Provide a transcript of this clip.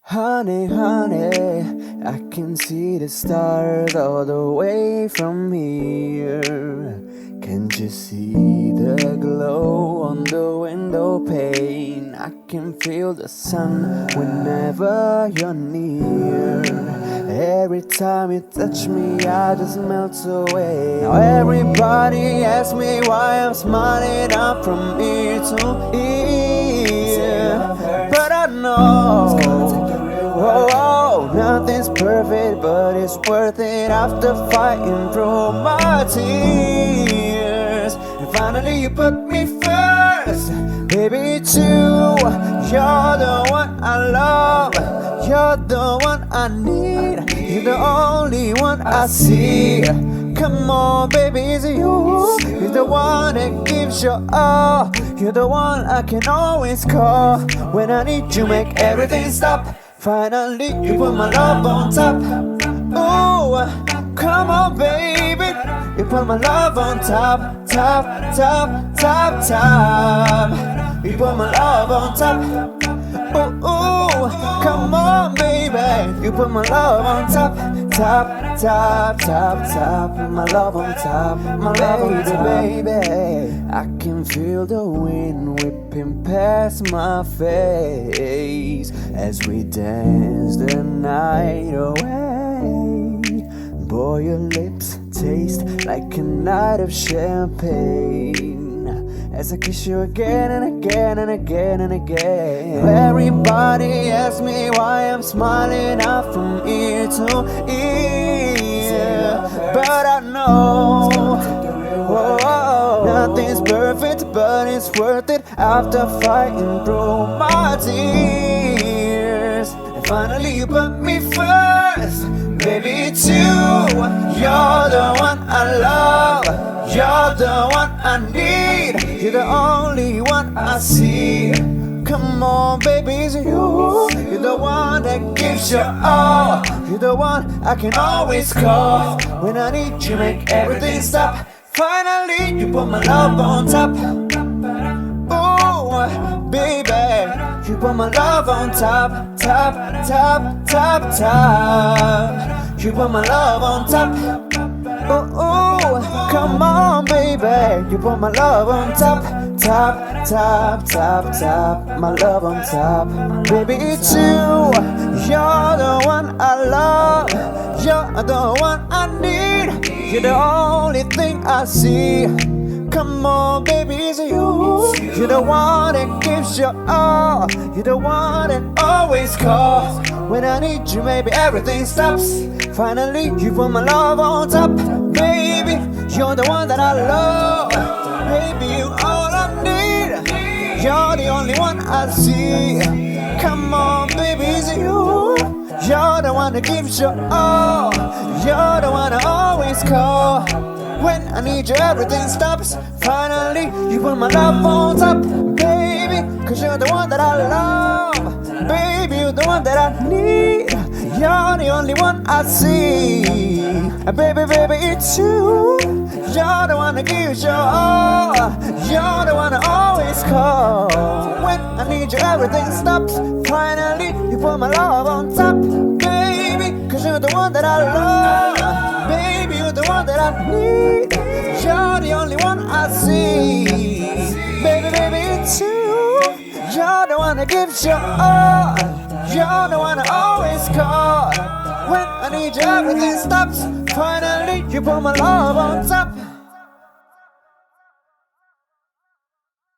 Honey, honey, I can see the stars all the way from here. Can't you see the glow on the window pane? I can feel the sun whenever you're near. Every time you touch me, I just melt away. Now everybody asks me why I'm smiling up from ear to ear. But I know, nothing's perfect, but it's worth it after fighting through my tears. And finally you put me first, baby, it's you. You're the one I love, you're the one I need, you're the only one I see. Come on, baby, it's you. You're the one that gives your all. You're the one I can always call when I need you, make everything stop. Finally, you put my love on top. Oh, come on, baby. You put my love on top, top, top, top, top. You put my love on top. Oh, come on, baby. You put my love on top, top, top, top, top. Put my love on top, my love on top, baby. I can feel the wind whipping past my face as we dance the night away. Boy, your lips taste like a night of champagne as I kiss you again and again and again and again. Everybody asks me why I'm smiling up from ear to ear, but I know, nothing's perfect, but it's worth it after fighting through my tears. And finally you put me first, baby, it's you. You're the one I love, you're the one I need, you're the only one I see. Come on, baby, it's you. You're the one that gives your all, you're the one I can always call when I need you, make everything stop. Finally, you put my love on top. Oh, baby, you put my love on top, top, top, top, top. You put my love on top. Oh, come on, baby, you put my love on top, top, top, top, top. My love on top, baby, it's you. You're the one I love, you're the one I need, you're the only thing I see. Come on, baby, it's you. You're the one that gives your all, you're the one that always calls when I need you, maybe everything stops. Finally, you put my love on top, baby. You're the one that I love, baby, you all I need. You're the only one I see. Come on, baby, it's you. You're the one that gives your all, you're the one I always call when I need you, everything stops. Finally, you put my love on top, baby, cause you're the one that I love, baby, you're the one that I need, you're the only one I see. Baby, baby, it's you. You're the one that gives your all, you're the one I always call when I need you, everything stops. Finally, you put my love on top, baby, cause you're the one that I love, baby, you're the one that I need, you're the only one I see. Baby, baby, it's you. You're the one that gives your all, you're the one I always call when I need you, everything stops. Finally, you put my love on top.